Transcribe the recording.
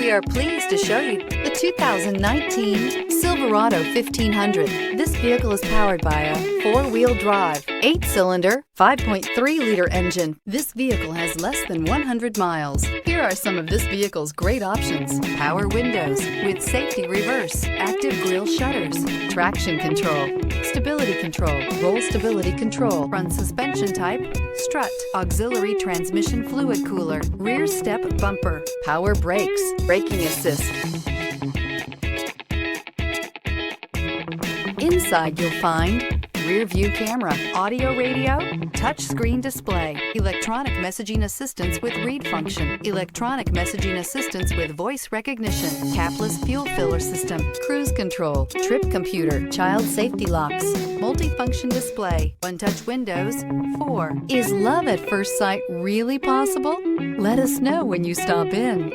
We are pleased to show you the 2019 Silverado 1500. This vehicle is powered by a four-wheel drive, 8-cylinder, 5.3-liter engine. This vehicle has less than 100 miles. Here are some of this vehicle's great options: power windows with safety reverse, active grille shutters, traction control, stability control, roll stability control, front suspension type, strut, auxiliary transmission fluid cooler, rear step bumper, power brakes, braking assist. Inside you'll find rear view camera, audio radio, touchscreen display, electronic messaging assistance with read function, electronic messaging assistance with voice recognition, capless fuel filler system, cruise control, trip computer, child safety locks, multifunction display, one-touch windows. 4. Is love at first sight really possible? Let us know when you stop in.